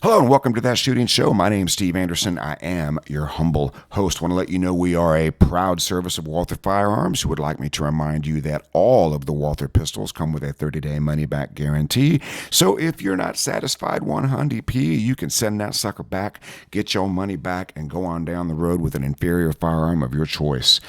Hello and welcome to That Shooting Show. My name's Steve Anderson. I am your humble host. Want to let you know we are a proud service of Walther Firearms who would like me to remind you that all of the Walther pistols come with a 30-day money-back guarantee. So if you're not satisfied 100p, you can send that sucker back, get your money back, and go on down the road with an inferior firearm of your choice.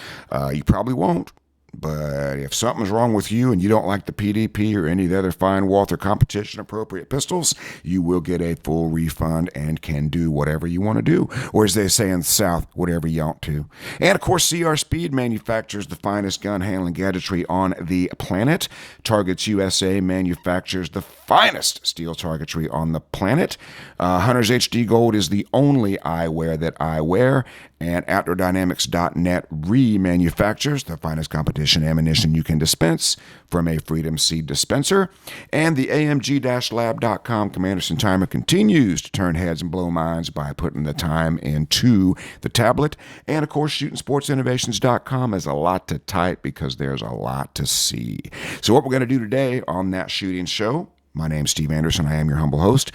You probably won't. But if something's wrong with you and you don't like the PDP or any of the other fine Walther competition appropriate pistols, you will get a full refund and can do whatever you want to do. Or as they say in the South, whatever you want to. And of course, CR Speed manufactures the finest gun handling gadgetry on the planet. Targets USA manufactures the finest steel targetry on the planet. Hunter's HD Gold is the only eyewear that I wear. And OutdoorDynamics.net remanufactures the finest competition ammunition you can dispense from a Freedom Seed dispenser. And the AMG-Lab.com Commanderson timer continues to turn heads and blow minds by putting the time into the tablet. And of course, ShootingSportsInnovations.com has a lot to type because there's a lot to see. So what we're going to do today on That Shooting Show, my name's Steve Anderson. I am your humble host.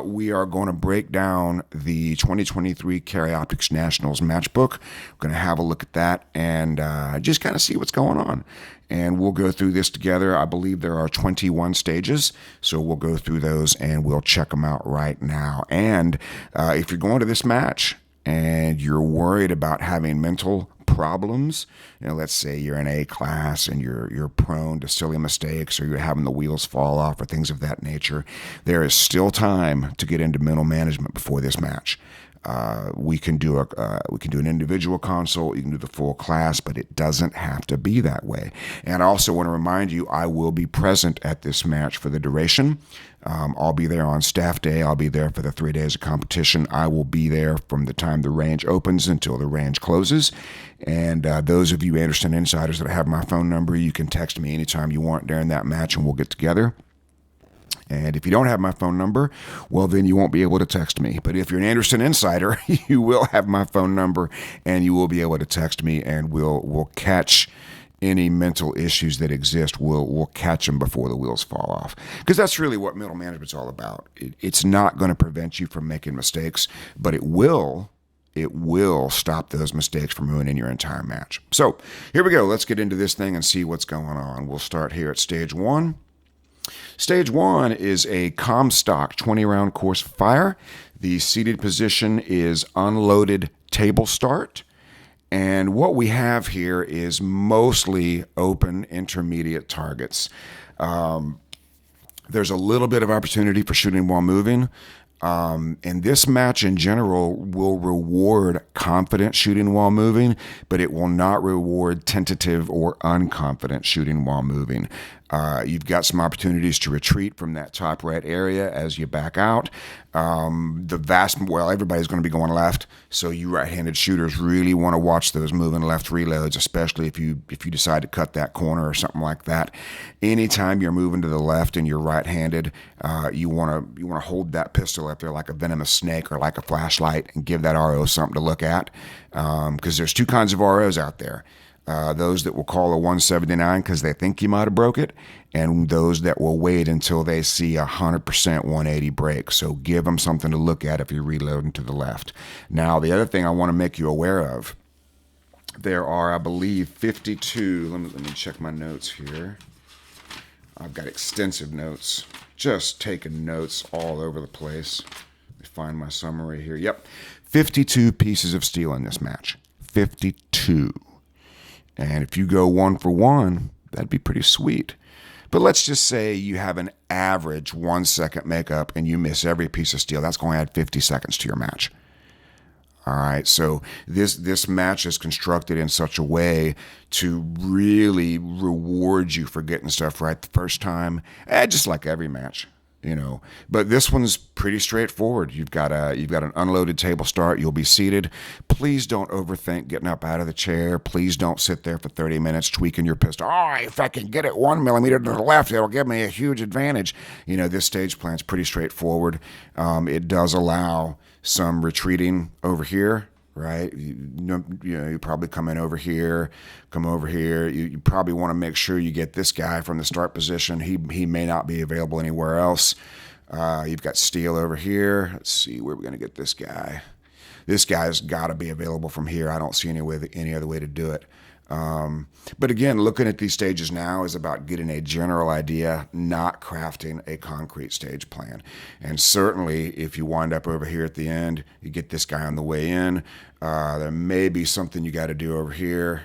We are going to break down the 2023 Carry Optics Nationals Matchbook. We're going to have a look at that and just kind of see what's going on. And we'll go through this together. I believe there are 21 stages, so we'll go through those and we'll check them out right now. And if you're going to this match and you're worried about having mental problems, let's say you're in A class and you're prone to silly mistakes, or you're having the wheels fall off, or things of that nature, there is still time to get into mental management before this match. We can do an individual consult, you can do the full class, but it doesn't have to be that way. And I also want to remind you, I will be present at this match for the duration. I'll be there on staff day. I'll be there for the 3 days of competition. I will be there from the time the range opens until the range closes. And those of you Anderson insiders that have my phone number, you can text me anytime you want during that match and we'll get together. And if you don't have my phone number, well, then you won't be able to text me. But if you're an Anderson insider, you will have my phone number and you will be able to text me, and we'll catch any mental issues that exist. We'll catch them before the wheels fall off. Because that's really what mental management's all about. It's not going to prevent you from making mistakes, but it will stop those mistakes from ruining your entire match. So here we go. Let's get into this thing and see what's going on. We'll start here at stage one. Stage one is a Comstock 20-round course fire. The seated position is unloaded table start. And what we have here is mostly open intermediate targets. There's a little bit of opportunity for shooting while moving. And this match in general will reward confident shooting while moving, but it will not reward tentative or unconfident shooting while moving. You've got some opportunities to retreat from that top right area as you back out. Everybody's going to be going left, so you right-handed shooters really want to watch those moving left reloads, especially if you decide to cut that corner or something like that. Anytime you're moving to the left and you're right-handed, you want to hold that pistol up there like a venomous snake or like a flashlight and give that RO something to look at, because there's two kinds of ROs out there. Those that will call a 179 because they think you might have broke it, and those that will wait until they see 100% 180 break. So give them something to look at if you're reloading to the left. Now, the other thing I want to make you aware of, there are, I believe, 52. Let me check my notes here. I've got extensive notes, just taking notes all over the place. Let me find my summary here. Yep, 52 pieces of steel in this match. 52. And if you go 1 for 1, that'd be pretty sweet. But let's just say you have an average 1 second makeup and you miss every piece of steel. That's going to add 50 seconds to your match. All right, so this match is constructed in such a way to really reward you for getting stuff right the first time, just like every match. But this one's pretty straightforward. You've got an unloaded table start. You'll be seated. Please don't overthink getting up out of the chair. Please don't sit there for 30 minutes tweaking your pistol. If I can get it 1 millimeter to the left, it'll give me a huge advantage. This stage plan's pretty straightforward. It does allow some retreating over here, right? You probably come over here. You probably want to make sure you get this guy from the start position. He may not be available anywhere else. You've got steel over here. Let's see where we're going to get this guy. This guy's got to be available from here. I don't see any other way to do it. But again, looking at these stages now is about getting a general idea, not crafting a concrete stage plan. And certainly, if you wind up over here at the end, you get this guy on the way in. There may be something you got to do over here.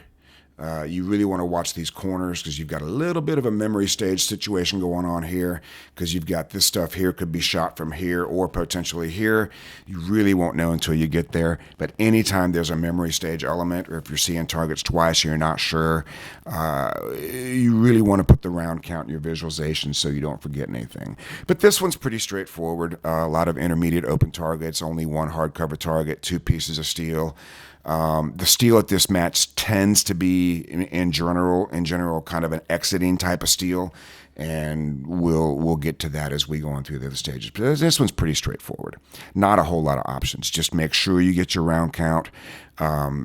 You really want to watch these corners because you've got a little bit of a memory stage situation going on here because you've got this stuff here could be shot from here or potentially here. You really won't know until you get there. But anytime there's a memory stage element or if you're seeing targets twice and you're not sure, you really want to put the round count in your visualization so you don't forget anything. But this one's pretty straightforward. A lot of intermediate open targets, only one hardcover target, 2 pieces of steel. The steel at this match tends to be, in general, kind of an exiting type of steel, and we'll get to that as we go on through the other stages. But this one's pretty straightforward. Not a whole lot of options. Just make sure you get your round count.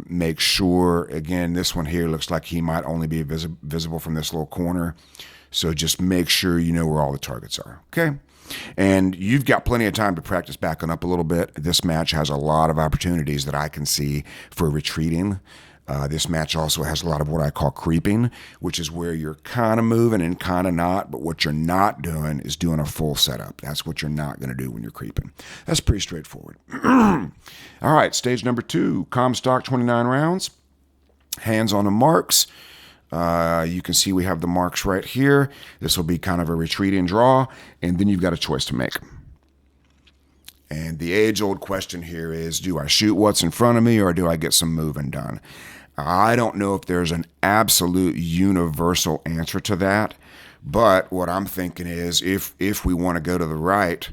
Make sure, again, this one here looks like he might only be visible from this little corner. So just make sure you know where all the targets are, okay? And you've got plenty of time to practice backing up a little bit. This match has a lot of opportunities that I can see for retreating. This match also has a lot of what I call creeping, which is where you're kind of moving and kind of not, but what you're not doing is doing a full setup. That's what you're not going to do when you're creeping. That's pretty straightforward. All right, stage number 2, Comstock 29 rounds, hands on the marks. You can see we have the marks right here. This will be kind of a retreating draw, and then you've got a choice to make. And the age-old question here is, do I shoot what's in front of me or do I get some moving done? I don't know if there's an absolute universal answer to that, but what I'm thinking is if we want to go to the right,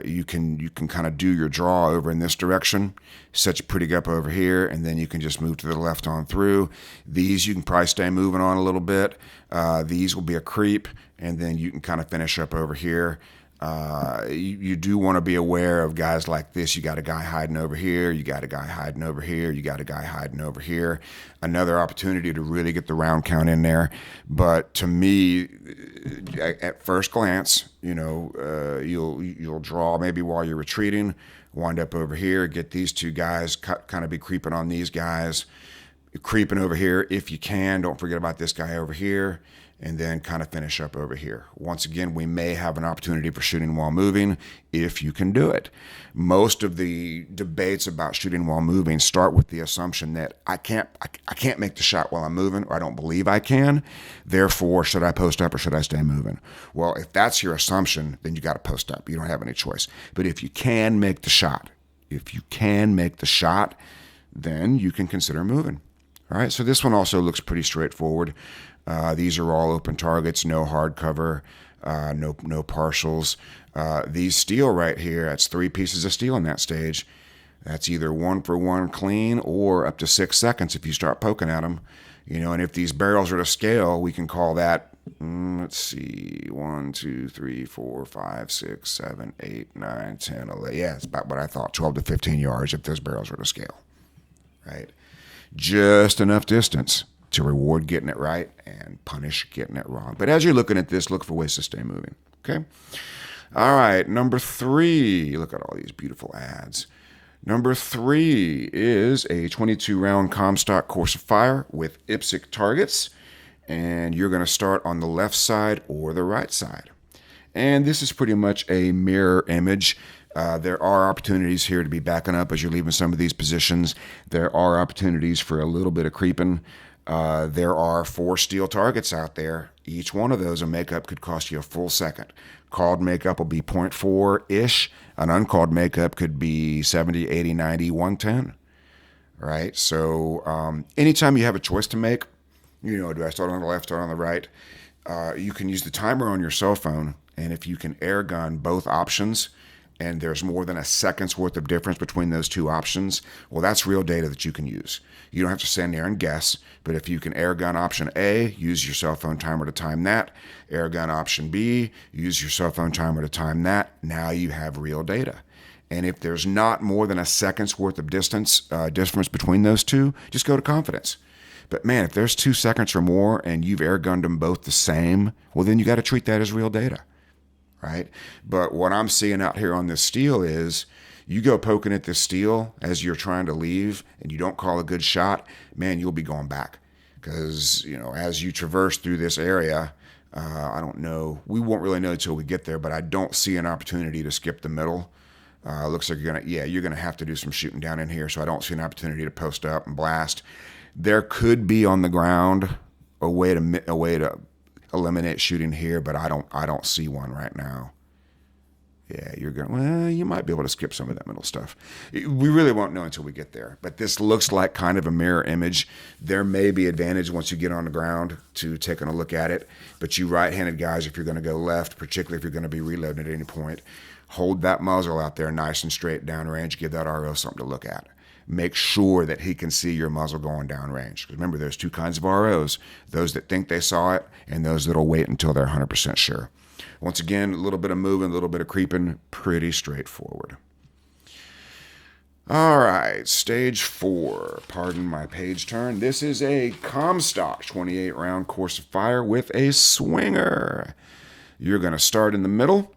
you can kind of do your draw over in this direction, set your pretty up over here, and then you can just move to the left on through. These you can probably stay moving on a little bit. These will be a creep, and then you can kind of finish up over here. You do want to be aware of guys like this. You got a guy hiding over here. You got a guy hiding over here. You got a guy hiding over here. Another opportunity to really get the round count in there. But to me, at first glance, you'll draw maybe while you're retreating, wind up over here, get these 2 guys, kind of be creeping on these guys, creeping over here if you can. Don't forget about this guy over here. And then kind of finish up over here. Once again, we may have an opportunity for shooting while moving if you can do it. Most of the debates about shooting while moving start with the assumption that I can't make the shot while I'm moving, or I don't believe I can. Therefore, should I post up or should I stay moving? Well, if that's your assumption, then you got to post up. You don't have any choice. But if you can make the shot, then you can consider moving. All right, so this one also looks pretty straightforward. These are all open targets, no hardcover, no partials. These steel right here, that's 3 pieces of steel in that stage. That's either 1-for-1 clean or up to 6 seconds if you start poking at them. And if these barrels are to scale, we can call that, let's see, 1, 2, 3, 4, 5, 6, 7, 8, 9, 10, 11. Yeah, it's about what I thought, 12 to 15 yards if those barrels are to scale, right? Just enough distance to reward getting it right and punish getting it wrong. But as you're looking at this, look for ways to stay moving, okay? All right, number 3. Look at all these beautiful ads. Number 3 is a 22-round Comstock course of fire with IPSC targets, and you're going to start on the left side or the right side. And this is pretty much a mirror image. There are opportunities here to be backing up as you're leaving some of these positions. There are opportunities for a little bit of creeping. There are 4 steel targets out there. Each one of those, a makeup could cost you a full second. Called makeup will be 0.4-ish. An uncalled makeup could be 70, 80, 90, 110. Right? So anytime you have a choice to make, do I start on the left, start on the right? You can use the timer on your cell phone, and if you can air gun both options, and there's more than a second's worth of difference between those 2 options, well, that's real data that you can use. You don't have to stand there and guess, but if you can air gun option A, use your cell phone timer to time that. Air gun option B, use your cell phone timer to time that. Now you have real data. And if there's not more than a second's worth of difference between those 2, just go to confidence. But man, if there's 2 seconds or more and you've air gunned them both the same, well, then you got to treat that as real data. right? But what I'm seeing out here on this steel is you go poking at this steel as you're trying to leave and you don't call a good shot, man, you'll be going back. Because, as you traverse through this area, I don't know, we won't really know until we get there, but I don't see an opportunity to skip the middle. Looks like you're gonna have to do some shooting down in here, so I don't see an opportunity to post up and blast. There could be on the ground a way to eliminate shooting here, but I don't see one right now. Yeah, you might be able to skip some of that middle stuff. We really won't know until we get there. But this looks like kind of a mirror image. There may be advantage once you get on the ground to taking a look at it. But you right-handed guys, if you're going to go left, particularly if you're going to be reloading at any point, hold that muzzle out there nice and straight downrange. Give that RO something to look at. Make sure that he can see your muzzle going downrange. Because remember, there's two kinds of ROs. Those that think they saw it and those that will wait until they're 100% sure. Once again, a little bit of moving, a little bit of creeping, pretty straightforward. All right, stage 4. Pardon my page turn. This is a Comstock 28-round course of fire with a swinger. You're going to start in the middle,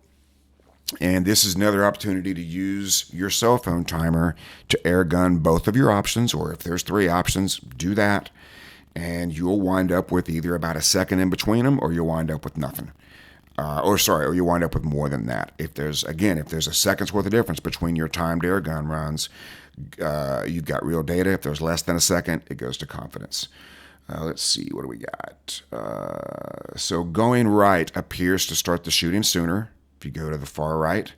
and this is another opportunity to use your cell phone timer to air gun both of your options, or if there's 3 options, do that, and you'll wind up with either about a second in between them, or you'll wind up with nothing. Or you wind up with more than that. If there's a second's worth of difference between your timed air gun runs, you've got real data. If there's less than a second, it goes to confidence. Let's see, what do we got? So going right appears to start the shooting sooner. If you go to the far right,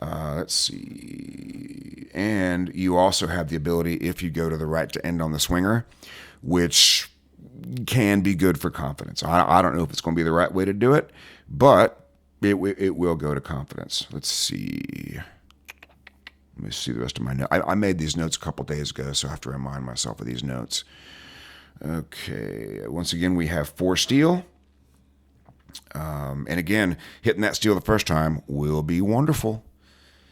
let's see. And you also have the ability, if you go to the right, to end on the swinger, which can be good for confidence. I don't know if it's going to be the right way to do it, but it will go to confidence. Let's see. Let me see the rest of my notes. I made these notes a couple days ago, so I have to remind myself of these notes. Okay. Once again, we have 4 steel. And again, hitting that steel the first time will be wonderful.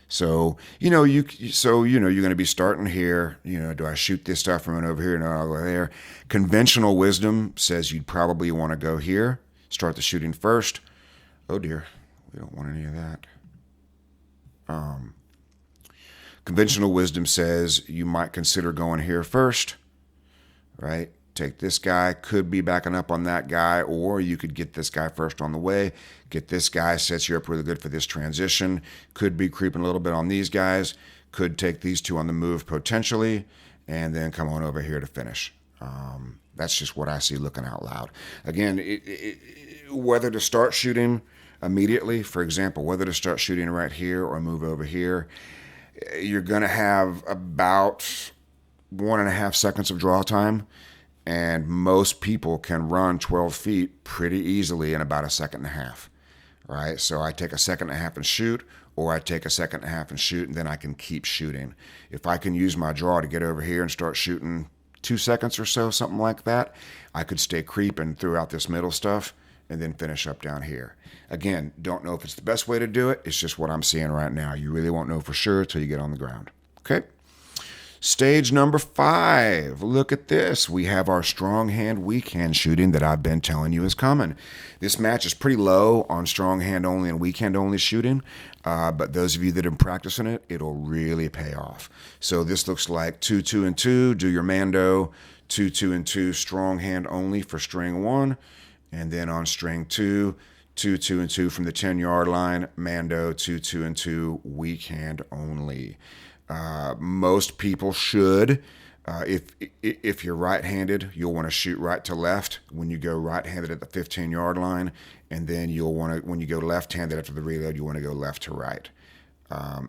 So, you're going to be starting here. Do I shoot this stuff from over here? No, I'll go there. Conventional wisdom says you'd probably want to go here, start the shooting first. Oh dear, we don't want any of that. Conventional wisdom says you might consider going here first, right? Take this guy, could be backing up on that guy, or you could get this guy first on the way. Get this guy, sets you up really good for this transition. Could be creeping a little bit on these guys. Could take these 2 on the move potentially, and then come on over here to finish. That's just what I see looking out loud. Again, whether to start shooting immediately, for example, whether to start shooting right here or move over here, you're going to have about 1.5 seconds of draw time. And most people can run 12 feet pretty easily in about 1.5 seconds, right? So I take 1.5 seconds and shoot, or I take 1.5 seconds and shoot, and then I can keep shooting. If I can use my draw to get over here and start shooting 2 seconds or so, something like that, I could stay creeping throughout this middle stuff and then finish up down here. Again, don't know if it's the best way to do it. It's just what I'm seeing right now. You really won't know for sure until you get on the ground. Okay? Stage number 5. Look at this. We have our strong hand, weak hand shooting that I've been telling you is coming. This match is pretty low on strong hand only and weak hand only shooting, but those of you that have been practicing it, it'll really pay off. So this looks like 2, 2, and 2. Do your Mando, 2, 2, and 2, strong hand only for string 1, and then on string 2, 2, 2, and 2 from the 10-yard line, Mando, 2, 2, and 2, weak hand only. Most people should, if you're right-handed, you'll want to shoot right to left when you go right-handed at the 15-yard line, and then you'll want to, when you go left-handed after the reload, you want to go left to right.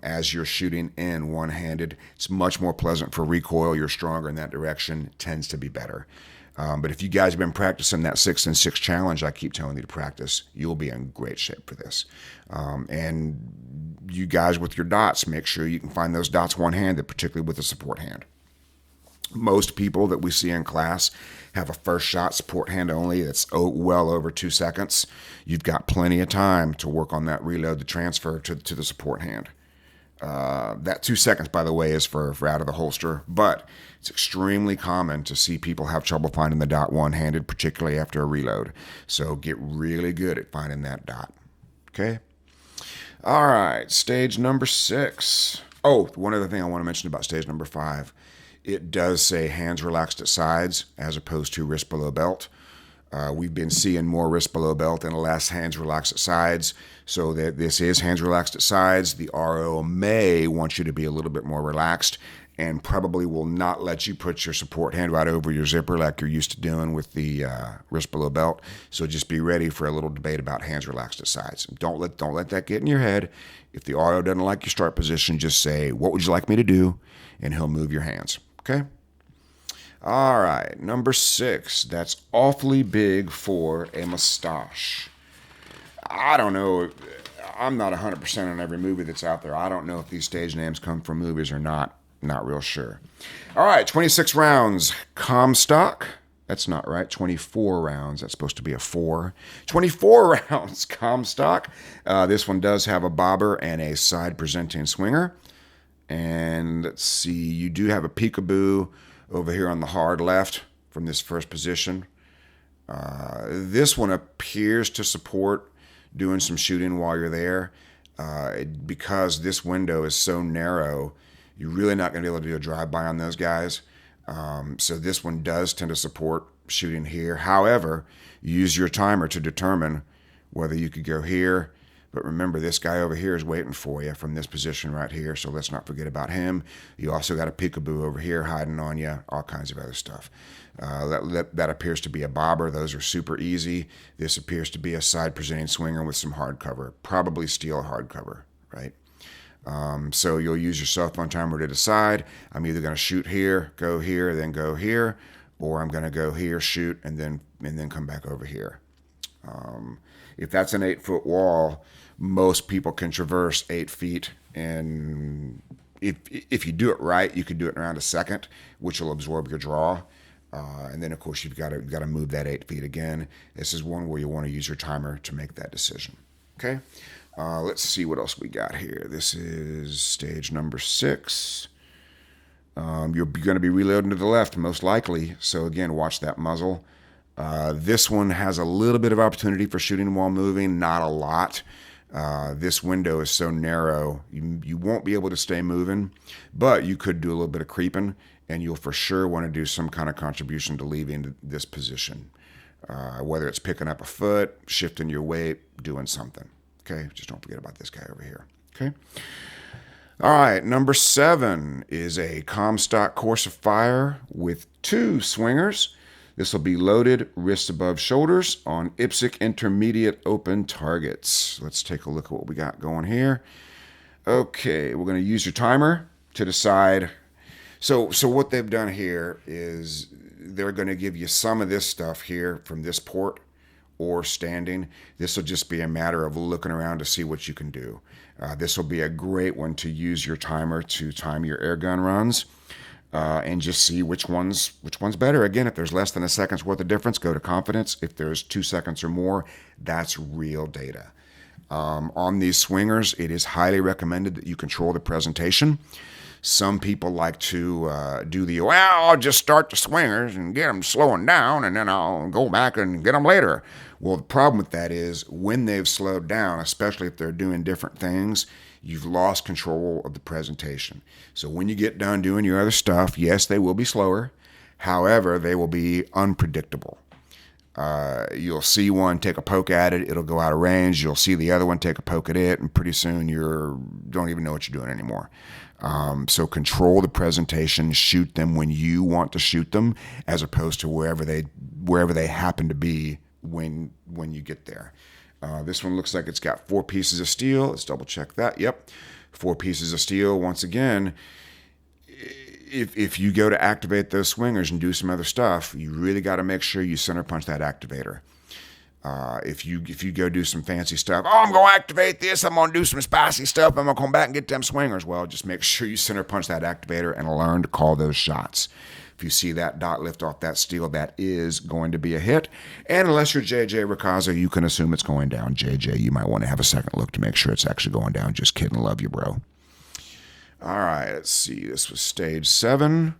As you're shooting in one-handed, it's much more pleasant for recoil. You're stronger in that direction. It tends to be better. But if you guys have been practicing that 6 and 6 challenge I keep telling you to practice, you'll be in great shape for this. And you guys with your dots, make sure you can find those dots one-handed, particularly with a support hand. Most people that we see in class have a first shot support hand only. That's well over 2 seconds. You've got plenty of time to work on that reload, the transfer to the support hand. That 2 seconds, by the way, is for out of the holster, but it's extremely common to see people have trouble finding the dot one-handed, particularly after a reload. So get really good at finding that dot. Okay? All right, stage number 6. Oh, one other thing I want to mention about stage number 5. It does say hands relaxed at sides as opposed to wrist below belt. We've been seeing more wrist below belt and less hands relaxed at sides. So that this is hands relaxed at sides. The RO may want you to be a little bit more relaxed and probably will not let you put your support hand right over your zipper like you're used to doing with the wrist below belt. So just be ready for a little debate about hands relaxed at sides. Don't let that get in your head. If the RO doesn't like your start position, just say, "What would you like me to do?" and he'll move your hands. Okay? All right, number 6. That's awfully big for a mustache. I don't know. I'm not 100% on every movie that's out there. I don't know if these stage names come from movies or not. Not real sure. All right, 26 rounds. Comstock. That's not right. 24 rounds. That's supposed to be a 4. 24 rounds. Comstock. This one does have a bobber and a side presenting swinger. And let's see. You do have a peekaboo over here on the hard left from this first position. This one appears to support doing some shooting while you're there. Because this window is so narrow, you're really not going to be able to do a drive-by on those guys. So this one does tend to support shooting here. However, use your timer to determine whether you could go here. But remember, this guy over here is waiting for you from this position right here, so let's not forget about him. You also got a peekaboo over here hiding on you, all kinds of other stuff. That appears to be a bobber. Those are super easy. This appears to be a side presenting swinger with some hard cover, probably steel hard cover, right? So you'll use your cell phone timer to decide. I'm either going to shoot here, then go here, or I'm going to go here, shoot, and then come back over here. If that's an 8-foot wall, most people can traverse 8 feet, and if you do it right, you can do it in around a second, which will absorb your draw. And then, of course, you've got to move that 8 feet again. This is one where you want to use your timer to make that decision. Okay, let's see what else we got here. This is stage number 6. You're going to be reloading to the left, most likely. So again, watch that muzzle. This one has a little bit of opportunity for shooting while moving, not a lot. This window is so narrow, you won't be able to stay moving, but you could do a little bit of creeping, and you'll for sure want to do some kind of contribution to leaving this position. Whether it's picking up a foot, shifting your weight, doing something. Okay, just don't forget about this guy over here. Okay. All right, number 7 is a Comstock course of fire with 2 swingers. This will be loaded, wrists above shoulders on IPSC intermediate open targets. Let's take a look at what we got going here. Okay, we're going to use your timer to decide. So what they've done here is they're going to give you some of this stuff here from this port or standing. This will just be a matter of looking around to see what you can do. This will be a great one to use your timer to time your air gun runs. And just see which one's better. Again, if there's less than a second's worth of difference, go to confidence. If there's 2 seconds or more, that's real data. On these swingers, it is highly recommended that you control the presentation. Some people like to I'll just start the swingers and get them slowing down, and then I'll go back and get them later. Well, the problem with that is when they've slowed down, especially if they're doing different things, you've lost control of the presentation. So when you get done doing your other stuff, yes, they will be slower. However, they will be unpredictable. You'll see one take a poke at it, it'll go out of range. You'll see the other one take a poke at it, and pretty soon you don't even know what you're doing anymore. So control the presentation, shoot them when you want to shoot them, as opposed to wherever they happen to be when you get there. This one looks like it's got 4 pieces of steel. Let's double check that. Yep, 4 pieces of steel. Once again, if you go to activate those swingers and do some other stuff, you really got to make sure you center punch that activator. If you go do some fancy stuff, I'm going to activate this, I'm going to do some spicy stuff, I'm going to come back and get them swingers. Well, just make sure you center punch that activator and learn to call those shots. If you see that dot lift off that steel, that is going to be a hit. And unless you're JJ Ricazzo, you can assume it's going down. JJ, you might want to have a second look to make sure it's actually going down. Just kidding. Love you, bro. All right, let's see. This was stage 7.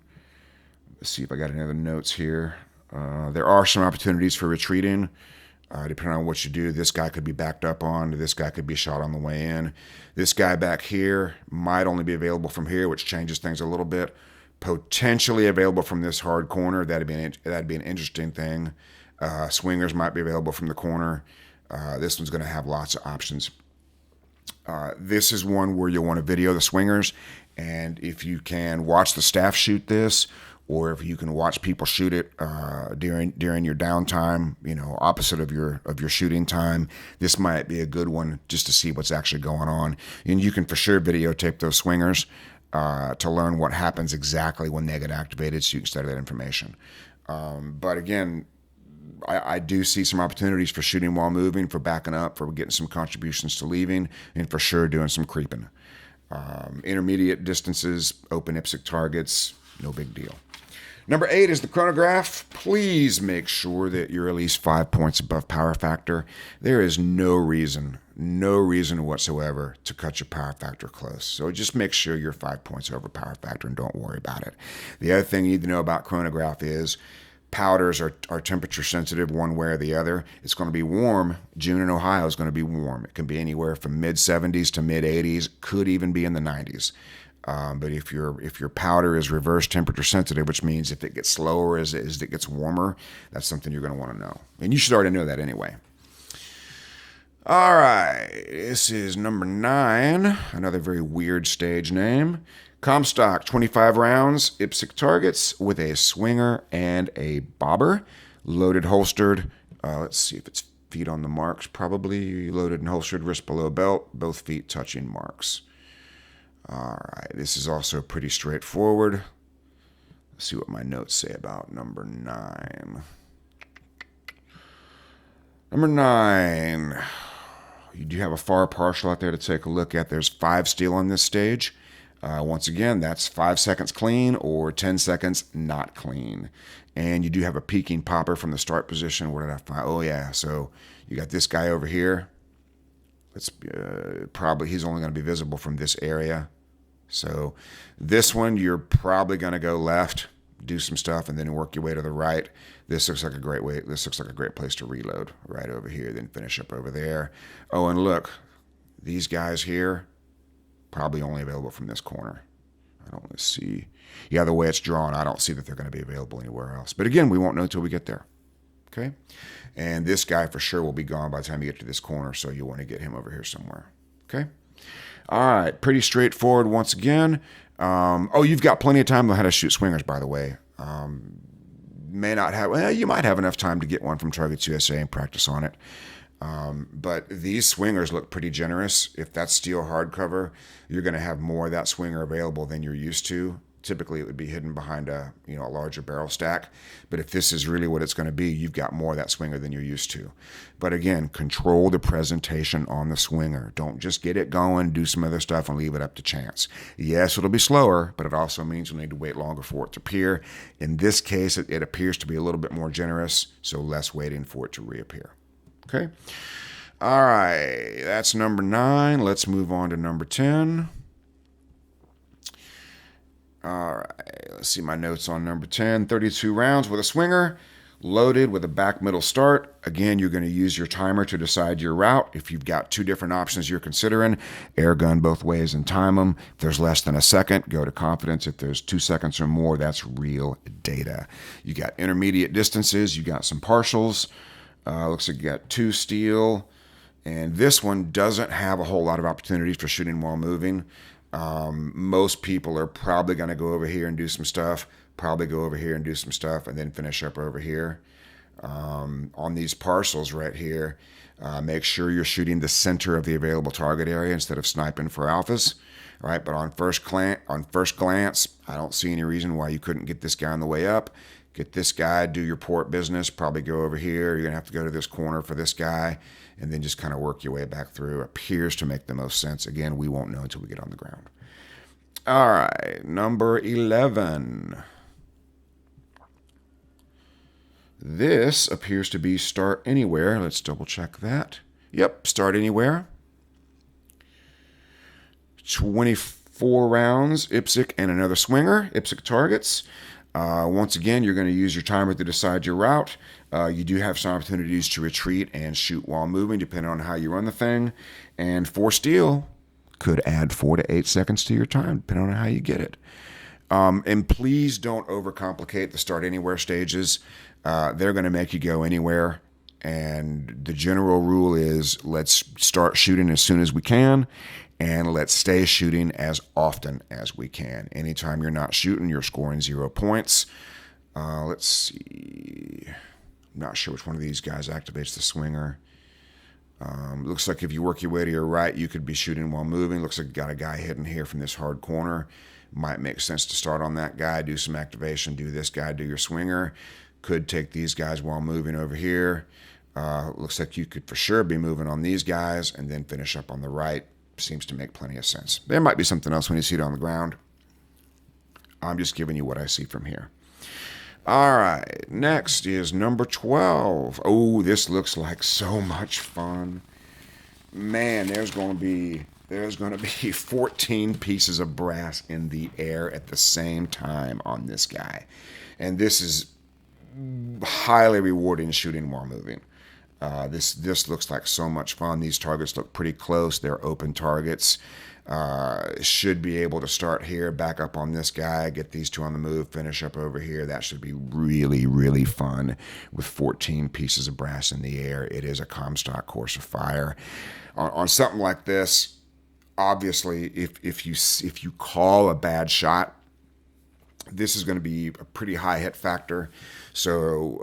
Let's see if I got any other notes here. There are some opportunities for retreating. Depending on what you do, this guy could be backed up on, this guy could be shot on the way in. This guy back here might only be available from here, which changes things a little bit. Potentially available from this hard corner. That'd be an interesting thing. Swingers might be available from the corner. This one's going to have lots of options. This is one where you'll want to video the swingers, and if you can watch the staff shoot this, or if you can watch people shoot it during your downtime, opposite of your shooting time, this might be a good one just to see what's actually going on. And you can for sure videotape those swingers to learn what happens exactly when they get activated, so you can study that information. But again, I do see some opportunities for shooting while moving, for backing up, for getting some contributions to leaving, and for sure doing some creeping. Intermediate distances, open IPSC targets, no big deal. Number 8 is the chronograph. Please make sure that you're at least 5 points above power factor. There is no reason whatsoever to cut your power factor close. So just make sure you're 5 points over power factor and don't worry about it. The other thing you need to know about chronograph is powders are temperature sensitive one way or the other. It's going to be warm. June in Ohio is going to be warm. It can be anywhere from mid 70s to mid 80s, could even be in the 90s. But if your powder is reverse temperature sensitive, which means if it gets slower as it gets warmer, that's something you're going to want to know. And you should already know that anyway. All right, this is number 9, another very weird stage name. Comstock, 25 rounds, IPSC targets with a swinger and a bobber, loaded, holstered. Let's see if it's feet on the marks, probably loaded and holstered, wrist below belt, both feet touching marks. All right, this is also pretty straightforward. Let's see what my notes say about number 9. Number 9, you do have a far partial out there to take a look at. There's 5 steel on this stage. Once again, that's 5 seconds clean or 10 seconds not clean. And you do have a peaking popper from the start position. Where did I find? Oh, yeah. So you got this guy over here. It's probably, he's only going to be visible from this area. So this one, you're probably going to go left, do some stuff, and then work your way to the right. This looks like a great way. This looks like a great place to reload right over here, then finish up over there. Oh, and look, these guys here, probably only available from this corner. I don't see. Yeah, the way it's drawn, I don't see that they're going to be available anywhere else. But again, we won't know until we get there. Okay? And this guy for sure will be gone by the time you get to this corner, so you'll want to get him over here somewhere. Okay? All right, pretty straightforward once again. You've got plenty of time to know how to shoot swingers, by the way. May not have, well, you might have enough time to get one from Targets USA and practice on it. But these swingers look pretty generous. If that's steel hardcover, you're going to have more of that swinger available than you're used to. Typically, it would be hidden behind a larger barrel stack. But if this is really what it's going to be, you've got more of that swinger than you're used to. But again, control the presentation on the swinger. Don't just get it going, do some other stuff, and leave it up to chance. Yes, it'll be slower, but it also means you'll need to wait longer for it to appear. In this case, it appears to be a little bit more generous, so less waiting for it to reappear. Okay? All right, that's number 9. Let's move on to number 10. All right, let's see my notes on number 10. 32 rounds with a swinger, loaded with a back middle start. Again, you're going to use your timer to decide your route. If you've got 2 different options you're considering, air gun both ways and time them. If there's less than a second, go to confidence. If there's 2 seconds or more, that's real data. You got intermediate distances. You got some partials. Looks like you got 2 steel. And this one doesn't have a whole lot of opportunities for shooting while moving. Most people are probably going to go over here and do some stuff, probably go over here and do some stuff, and then finish up over here. On these parcels right here, make sure you're shooting the center of the available target area instead of sniping for alphas. All right, but on first glance, I don't see any reason why you couldn't get this guy on the way up. Get this guy, do your port business, probably go over here. You're going to have to go to this corner for this guy, and then just kind of work your way back through. Appears to make the most sense. Again, we won't know until we get on the ground. All right, number 11. This appears to be start anywhere. Let's double check that. Yep, start anywhere. 24 rounds, IPSC and another swinger, IPSC targets. Once again, you're going to use your timer to decide your route. You do have some opportunities to retreat and shoot while moving, depending on how you run the thing. And for steel, could add 4 to 8 seconds to your time, depending on how you get it. And please don't overcomplicate the start anywhere stages. They're going to make you go anywhere. And the general rule is let's start shooting as soon as we can, and let's stay shooting as often as we can. Anytime you're not shooting, you're scoring 0 points. Let's see. I'm not sure which one of these guys activates the swinger. Looks like if you work your way to your right, you could be shooting while moving. Looks like you got a guy hitting here from this hard corner. Might make sense to start on that guy, do some activation, do this guy, do your swinger. Could take these guys while moving over here. Looks like you could for sure be moving on these guys and then finish up on the right. Seems to make plenty of sense. There might be something else when you see it on the ground. I'm just giving you what I see from here. All right, next is number 12. Oh, this looks like so much fun. Man, there's going to be 14 pieces of brass in the air at the same time on this guy. And this is highly rewarding shooting while moving. This looks like so much fun. These targets look pretty close. They're open targets. Should be able to start here, back up on this guy, get these two on the move, finish up over here. That should be really, really fun with 14 pieces of brass in the air. It is a Comstock course of fire. On something like this, obviously, if you call a bad shot, this is going to be a pretty high hit factor. So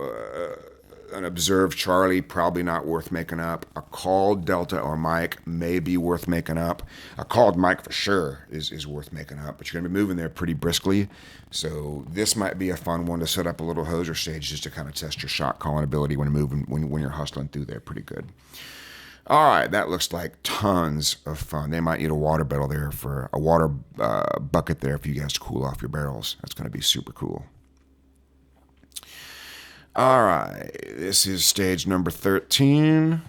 an observed Charlie, probably not worth making up. A called Delta or Mike may be worth making up. A called Mike for sure is worth making up, but you're going to be moving there pretty briskly. So this might be a fun one to set up a little hoser stage just to kind of test your shot calling ability when moving when you're hustling through there pretty good. All right, that looks like tons of fun. They might need a water barrel there for a water bucket there for you guys to cool off your barrels. That's going to be super cool. All right, this is stage number 13.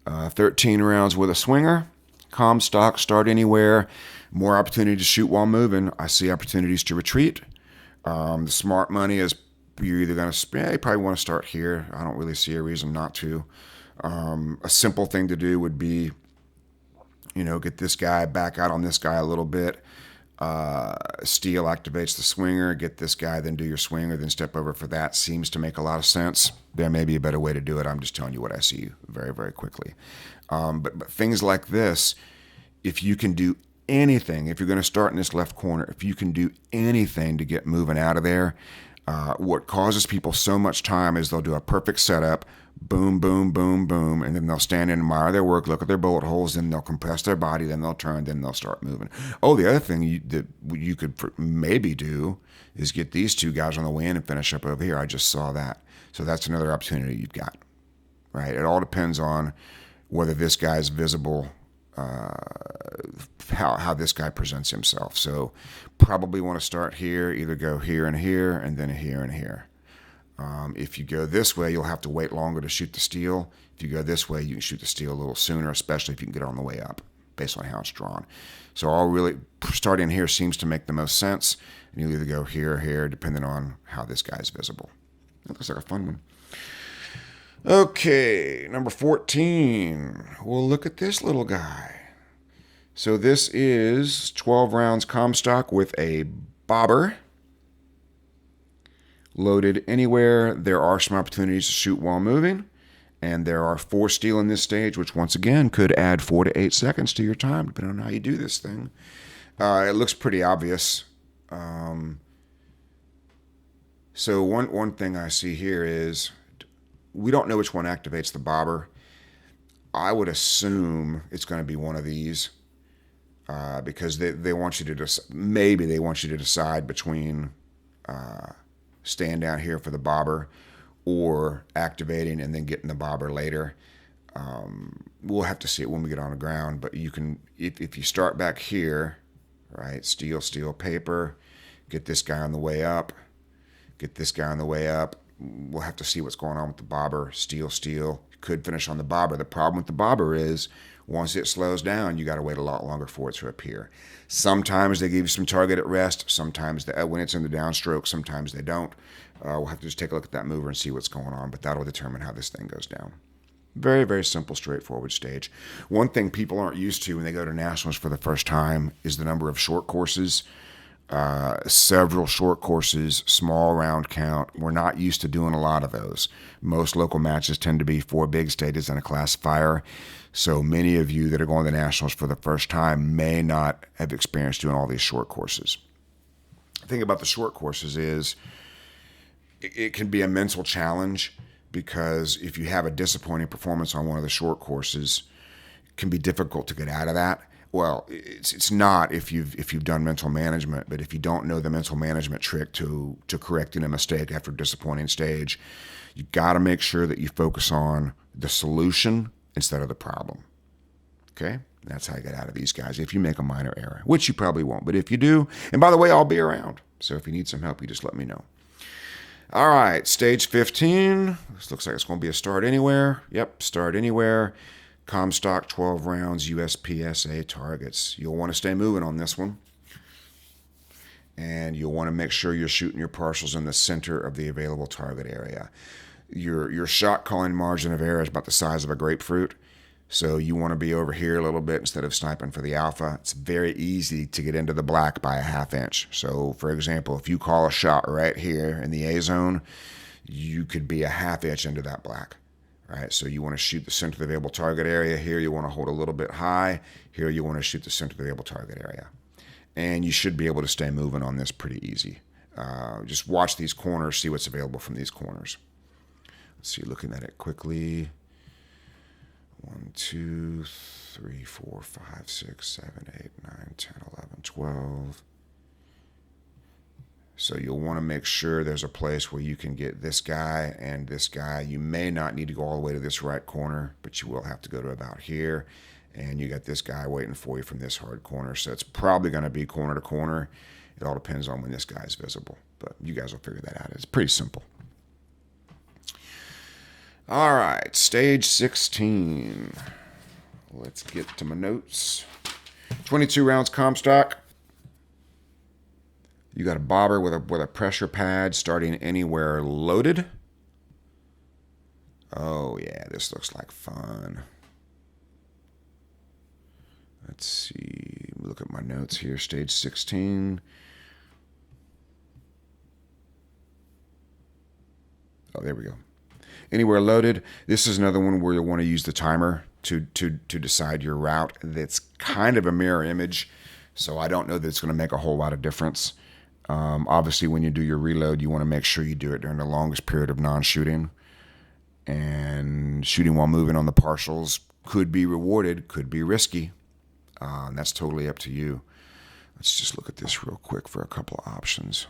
13 rounds with a swinger. Comstock, start anywhere. More opportunity to shoot while moving. I see opportunities to retreat. The smart money is you're either going to, you probably want to start here. I don't really see a reason not to. A simple thing to do would be, get this guy back out on this guy a little bit. Steel activates the swinger, get this guy, then do your swinger, then step over for that. Seems to make a lot of sense. There may be a better way to do it. I'm just telling you what I see very, very quickly. But things like this, if you can do anything, if you're going to start in this left corner, if you can do anything to get moving out of there, what causes people so much time is they'll do a perfect setup, boom, boom, boom, boom, and then they'll stand and admire their work, look at their bullet holes, then they'll compress their body, then they'll turn, then they'll start moving. Oh, the other thing that you could maybe do is get these two guys on the way in and finish up over here. I just saw that. So that's another opportunity you've got, right? It all depends on whether this guy's visible, how this guy presents himself. So probably want to start here, either go here, and then here and here. If you go this way, you'll have to wait longer to shoot the steel. If you go this way, you can shoot the steel a little sooner, especially if you can get it on the way up, based on how it's drawn. So starting here seems to make the most sense. And you'll either go here or here, depending on how this guy's visible. That looks like a fun one. Okay, number 14. Well, look at this little guy. So this is 12 rounds Comstock with a bobber. Loaded anywhere. There are some opportunities to shoot while moving, and there are 4 steel in this stage, which once again could add 4 to 8 seconds to your time, depending on how you do this thing. It looks pretty obvious. So one thing I see here is we don't know which one activates the bobber. I would assume it's going to be one of these because they want you to maybe they want you to decide between staying down here for the bobber or activating and then getting the bobber later. We'll have to see it when we get on the ground, but you can, if you start back here, right, steel, paper, get this guy on the way up, we'll have to see what's going on with the bobber, steel, could finish on the bobber. The problem with the bobber is Once it slows down, you got to wait a lot longer for it to appear. Sometimes they give you some target at rest. Sometimes when it's in the downstroke, sometimes they don't. We'll have to just take a look at that mover and see what's going on, but that'll determine how this thing goes down. Very, very simple, straightforward stage. One thing people aren't used to when they go to Nationals for the first time is the number of short courses. Several short courses, small round count. We're not used to doing a lot of those. Most local matches tend to be 4 big stages and a classifier. So many of you that are going to the Nationals for the first time may not have experienced doing all these short courses. The thing about the short courses is it can be a mental challenge, because if you have a disappointing performance on one of the short courses, it can be difficult to get out of that. Well, it's not if you've done mental management, but if you don't know the mental management trick to correcting a mistake after a disappointing stage, you got to make sure that you focus on the solution instead of the problem. Okay? That's how you get out of these guys if you make a minor error, which you probably won't. But if you do, and by the way, I'll be around. So if you need some help, you just let me know. All right, stage 15. This looks like it's going to be a start anywhere. Yep, start anywhere. Comstock 12 rounds, USPSA targets. You'll want to stay moving on this one. And you'll want to make sure you're shooting your partials in the center of the available target area. Your shot calling margin of error is about the size of a grapefruit. So you want to be over here a little bit instead of sniping for the alpha. It's very easy to get into the black by a ½ inch. So for example, if you call a shot right here in the A zone, you could be a ½ inch into that black. Right, so you want to shoot the center of the available target area. Here you want to hold a little bit high. Here you want to shoot the center of the available target area. And you should be able to stay moving on this pretty easy. Just watch these corners, see what's available from these corners. Let's see, looking at it quickly. 1, 2, 3, 4, 5, 6, 7, 8, 9, 10, 11, 12. So you'll want to make sure there's a place where you can get this guy and this guy. You may not need to go all the way to this right corner, but you will have to go to about here. And you got this guy waiting for you from this hard corner. So it's probably going to be corner to corner. It all depends on when this guy's visible. But you guys will figure that out. It's pretty simple. All right, stage 16. Let's get to my notes. 22 rounds Comstock. You got a bobber with a pressure pad starting anywhere loaded. Oh yeah, this looks like fun. Let's see. Look at my notes here. Stage 16. Oh, there we go. Anywhere loaded. This is another one where you'll want to use the timer to decide your route. That's kind of a mirror image, so I don't know that it's going to make a whole lot of difference. Obviously, when you do your reload, you want to make sure you do it during the longest period of non-shooting. And shooting while moving on the partials could be rewarded, could be risky. And that's totally up to you. Let's just look at this real quick for a couple of options.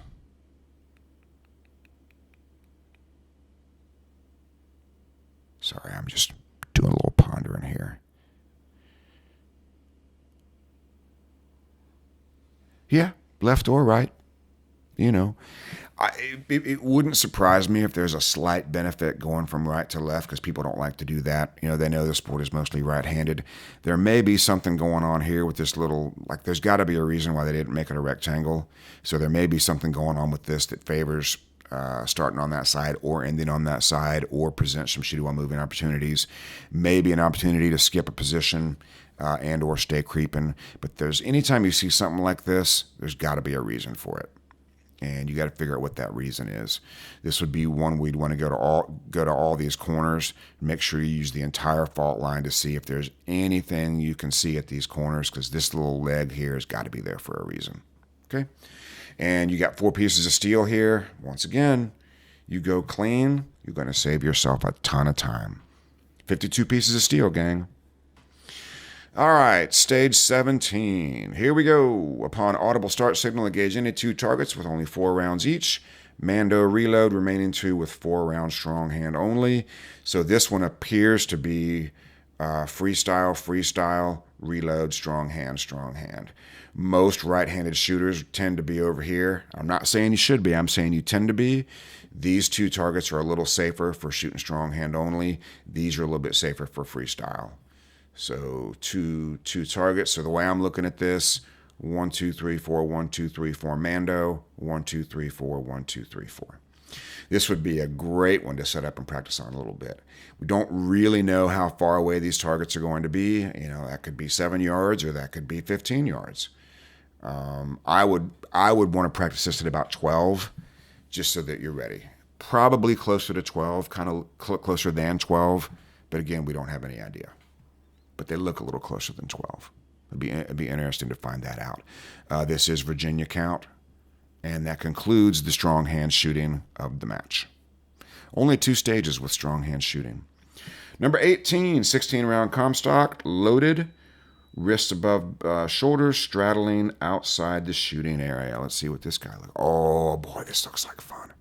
Sorry, I'm just doing a little pondering here. Yeah, left or right. You know, it wouldn't surprise me if there's a slight benefit going from right to left, because people don't like to do that. You know, they know the sport is mostly right-handed. There may be something going on here with this little, like there's got to be a reason why they didn't make it a rectangle. So there may be something going on with this that favors starting on that side or ending on that side, or presents some shooting while moving opportunities. Maybe an opportunity to skip a position and or stay creeping. But anytime you see something like this, there's got to be a reason for it. And you got to figure out what that reason is. This would be one we'd want to go to all these corners. Make sure you use the entire fault line to see if there's anything you can see at these corners, because this little leg here has got to be there for a reason. Okay? And you got 4 pieces of steel here. Once again, you go clean, you're going to save yourself a ton of time. 52 pieces of steel, gang. All right, stage 17. Here we go. Upon audible start signal, engage any 2 targets with only 4 rounds each. Mando reload, remaining 2 with 4 rounds strong hand only. So this one appears to be freestyle, reload, strong hand. Most right-handed shooters tend to be over here. I'm not saying you should be. I'm saying you tend to be. These 2 targets are a little safer for shooting strong hand only. These are a little bit safer for freestyle. So two targets. So the way I'm looking at this, 1, 2, 3, 4, 1, 2, 3, 4 Mando, 1, 2, 3, 4, 1, 2, 3, 4. This would be a great one to set up and practice on a little bit. We don't really know how far away these targets are going to be. You know, that could be 7 yards or that could be 15 yards. I would want to practice this at about 12, just so that you're ready. Probably closer to 12, kind of closer than 12, but again, we don't have any idea. But they look a little closer than 12. It'd be interesting to find that out. This is Virginia count, and that concludes the strong hand shooting of the match. Only 2 stages with strong hand shooting. Number 18, 16-round Comstock, loaded, wrists above shoulders, straddling outside the shooting area. Let's see what this guy looks like. Oh, boy, this looks like fun.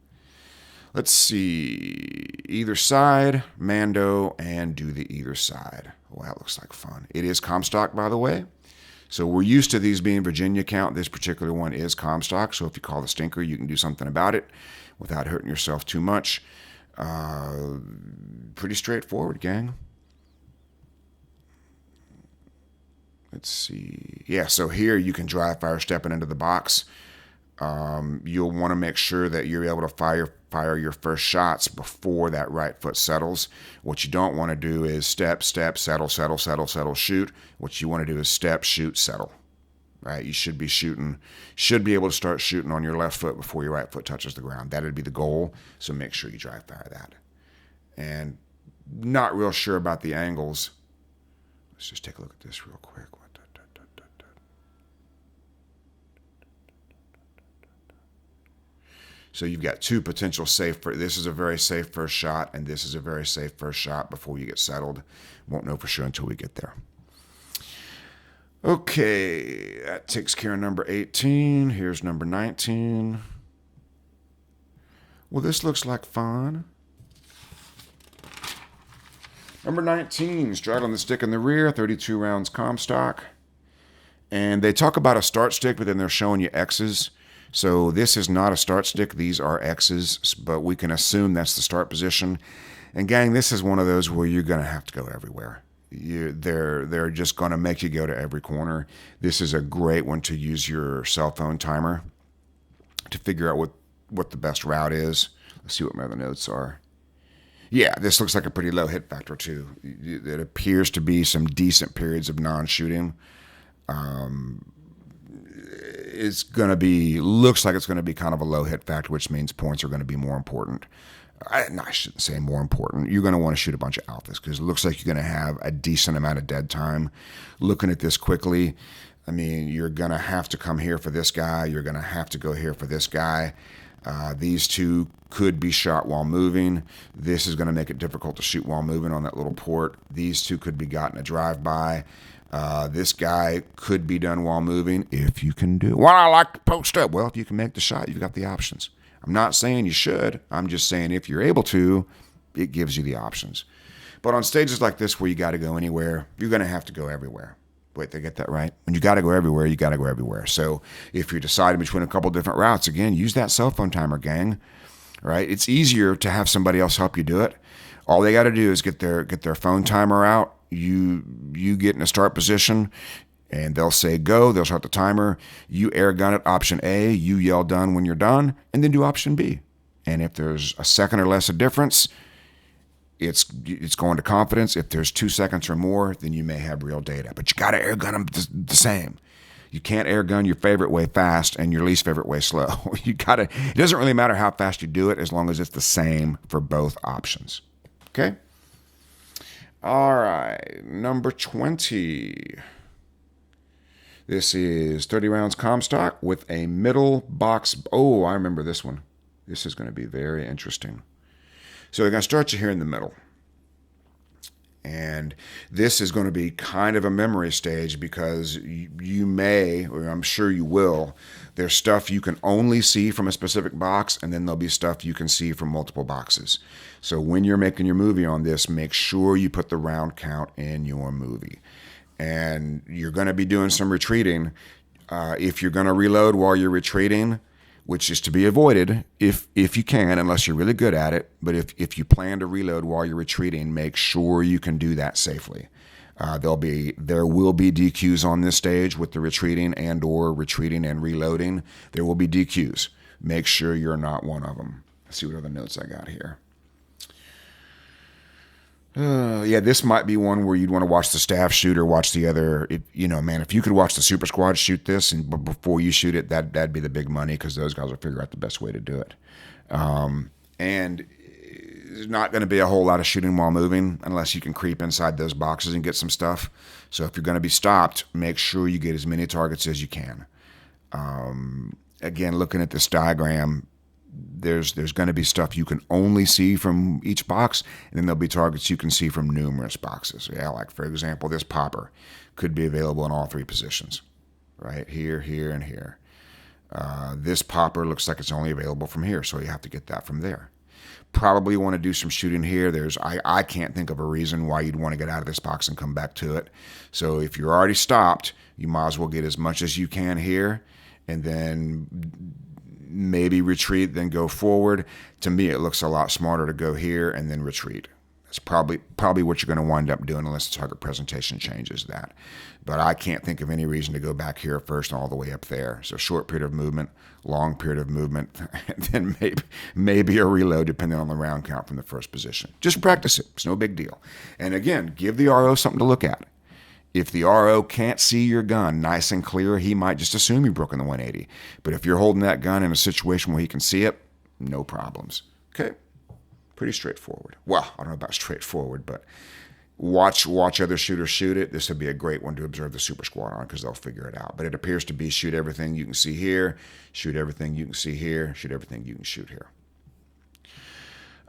Let's see. Either side, Mando, and do the either side. Well, that looks like fun. It is Comstock, by the way. So we're used to these being Virginia count. This particular one is Comstock. So if you call the stinker, you can do something about it without hurting yourself too much. Pretty straightforward, gang. Let's see. Yeah, so here you can dry fire stepping into the box. You'll want to make sure that you're able to fire your first shots before that right foot settles. What you don't want to do is step, settle, shoot. What you want to do is step, shoot, settle. Right? You should be able to start shooting on your left foot before your right foot touches the ground. That'd be the goal. So make sure you dry fire that. And not real sure about the angles. Let's just take a look at this real quick. So you've got 2 potential safe. This is a very safe first shot, and this is a very safe first shot before you get settled. Won't know for sure until we get there. Okay, that takes care of number 18. Here's number 19. Well, this looks like fun. Number 19, straddling the stick in the rear, 32 rounds Comstock. And they talk about a start stick, but then they're showing you X's. So this is not a start stick. These are X's, but we can assume that's the start position. And gang, this is one of those where you're going to have to go everywhere. They're just going to make you go to every corner. This is a great one to use your cell phone timer to figure out what the best route is. Let's see what my other notes are. Yeah, this looks like a pretty low hit factor too. It appears to be some decent periods of non-shooting. Looks like it's going to be kind of a low hit factor, which means points are going to be more important. I shouldn't say more important. You're going to want to shoot a bunch of alphas because it looks like you're going to have a decent amount of dead time. Looking at this quickly, I mean, you're going to have to come here for this guy. You're going to have to go here for this guy. These 2 could be shot while moving. This is going to make it difficult to shoot while moving on that little port. These 2 could be gotten a drive-by. This guy could be done while moving if you can do it. Well, I like to post up. Well, if you can make the shot, you've got the options. I'm not saying you should. I'm just saying if you're able to, it gives you the options. But on stages like this where you got to go anywhere, you're going to have to go everywhere. Wait, did I get that right? When you got to go everywhere, you got to go everywhere. So if you're deciding between a couple different routes, again, use that cell phone timer, gang. Right? It's easier to have somebody else help you do it. All they got to do is get their phone timer out. You get in a start position, and they'll say go. They'll start the timer. You air gun it, option A. You yell done when you're done, and then do option B. And if there's a second or less of difference, it's going to confidence. If there's 2 seconds or more, then you may have real data. But you got to air gun them the same. You can't air gun your favorite way fast and your least favorite way slow. It doesn't really matter how fast you do it as long as it's the same for both options. Okay? All right, number 20. This is 30 rounds Comstock with a middle box. Oh, I remember this one. This is going to be very interesting. So they're going to start you here in the middle. And this is going to be kind of a memory stage because you may, or I'm sure you will, there's stuff you can only see from a specific box, and then there'll be stuff you can see from multiple boxes. So when you're making your movie on this, make sure you put the round count in your movie. And you're going to be doing some retreating. If you're going to reload while you're retreating, which is to be avoided if you can, unless you're really good at it. But if you plan to reload while you're retreating, make sure you can do that safely. There will be DQs on this stage with the retreating and/or retreating and reloading. There will be DQs. Make sure you're not one of them. Let's see what other notes I got here. Yeah, this might be one where you'd want to watch the staff shoot or watch the other. If you could watch the Super Squad shoot this, and before you shoot it, that'd be the big money because those guys will figure out the best way to do it. And there's not going to be a whole lot of shooting while moving unless you can creep inside those boxes and get some stuff. So if you're going to be stopped, make sure you get as many targets as you can. Again, looking at this diagram, there's going to be stuff you can only see from each box, and then there'll be targets you can see from numerous boxes. Yeah, like for example, this popper could be available in all three positions, right? Here, here, and here. This popper looks like it's only available from here, so you have to get that from there. Probably want to do some shooting here. I can't think of a reason why you'd want to get out of this box and come back to it. So if you're already stopped, you might as well get as much as you can here, and then maybe retreat, then go forward. To me, it looks a lot smarter to go here and then retreat. That's probably what you're going to wind up doing unless the target presentation changes that. But I can't think of any reason to go back here first and all the way up there. So short period of movement, long period of movement, and then maybe a reload depending on the round count from the first position. Just practice it. It's no big deal. And again, give the RO something to look at. If the RO can't see your gun nice and clear, he might just assume you've broken the 180. But if you're holding that gun in a situation where he can see it, no problems. Okay? Pretty straightforward. Well, I don't know about straightforward, but watch other shooters shoot it. This would be a great one to observe the Super Squad on because they'll figure it out. But it appears to be shoot everything you can see here, shoot everything you can see here, shoot everything you can shoot here.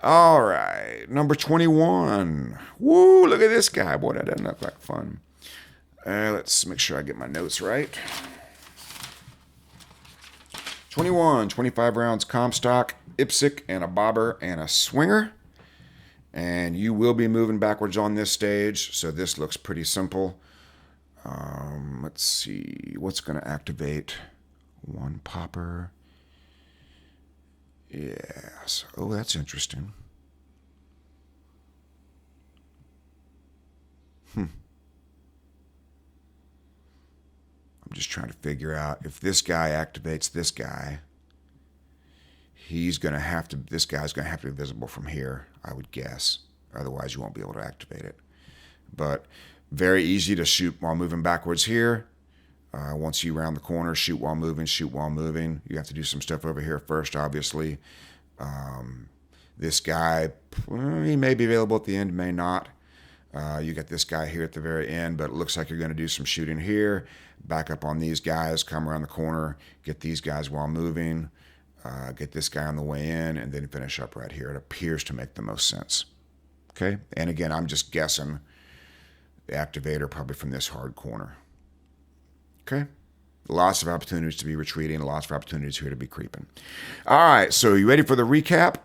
All right, number 21. Woo, look at this guy. Boy, that doesn't look like fun. Let's make sure I get my notes right. 21, 25 rounds Comstock, IPSC, and a bobber and a swinger. And you will be moving backwards on this stage, so this looks pretty simple. Let's see, what's going to activate? One popper. Yes. Oh, that's interesting. I'm just trying to figure out if this guy activates this guy, this guy's going to have to be visible from here, I would guess. Otherwise, you won't be able to activate it. But very easy to shoot while moving backwards here. Once you round the corner, shoot while moving, shoot while moving. You have to do some stuff over here first, obviously. This guy, he may be available at the end, may not. You got this guy here at the very end, but it looks like you're going to do some shooting here. Back up on these guys, come around the corner, get these guys while moving, get this guy on the way in, and then finish up right here. It appears to make the most sense. Okay? And again, I'm just guessing the activator probably from this hard corner. Okay? Lots of opportunities to be retreating, lots of opportunities here to be creeping. All right, so you ready for the recap?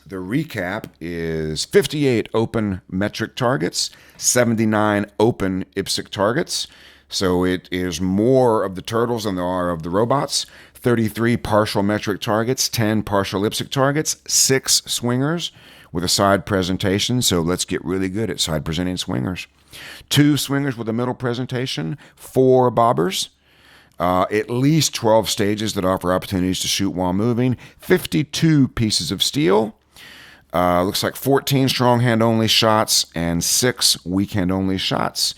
The recap is 58 open metric targets, 79 open IPSC targets. So it is more of the turtles than there are of the robots. 33 partial metric targets, 10 partial IPSC targets, 6 swingers with a side presentation. So let's get really good at side presenting swingers. 2 swingers with a middle presentation, 4 bobbers. At least 12 stages that offer opportunities to shoot while moving, 52 pieces of steel. Looks like 14 strong hand only shots and 6 weak hand only shots.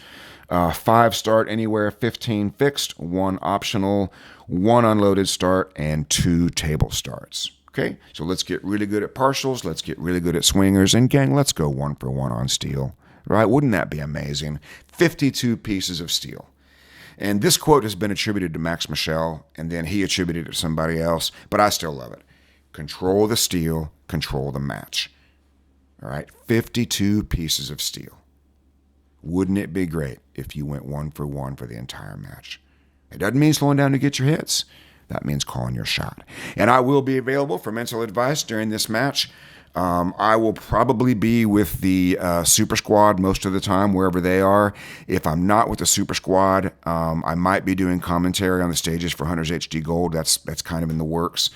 5 start anywhere, 15 fixed, 1 optional, 1 unloaded start, and 2 table starts. Okay, so let's get really good at partials. Let's get really good at swingers. And gang, let's go 1 for 1 on steel. Right? Wouldn't that be amazing? 52 pieces of steel. And this quote has been attributed to Max Michel, and then he attributed it to somebody else, but I still love it. Control the steel, control the match. All right, 52 pieces of steel. Wouldn't it be great if you went 1 for 1 for the entire match? It doesn't mean slowing down to get your hits. That means calling your shot. And I will be available for mental advice during this match. I will probably be with the Super Squad most of the time, wherever they are. If I'm not with the Super Squad, I might be doing commentary on the stages for Hunters HD Gold. That's kind of in the works.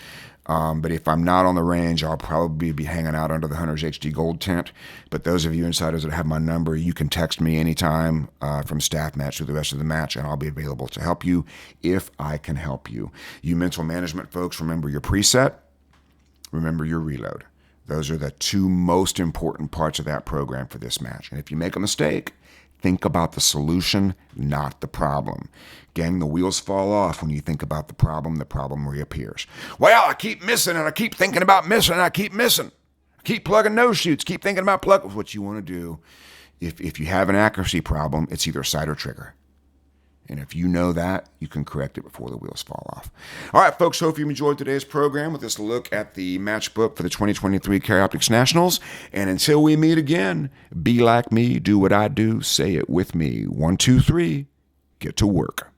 But if I'm not on the range, I'll probably be hanging out under the Hunter's HD Gold tent. But those of you insiders that have my number, you can text me anytime from staff match through the rest of the match, and I'll be available to help you if I can help you. You mental management folks, remember your preset, remember your reload. Those are the two most important parts of that program for this match. And if you make a mistake, think about the solution, not the problem. Gang, the wheels fall off when you think about the problem reappears. Well, I keep missing, and I keep thinking about missing, and I keep missing. I keep plugging no shoots, keep thinking about plug. What you want to do, if you have an accuracy problem, it's either sight or trigger. And if you know that, you can correct it before the wheels fall off. All right, folks, hope you enjoyed today's program with this look at the matchbook for the 2023 Carry Optics Nationals. And until we meet again, be like me, do what I do, say it with me. 1, 2, 3, get to work.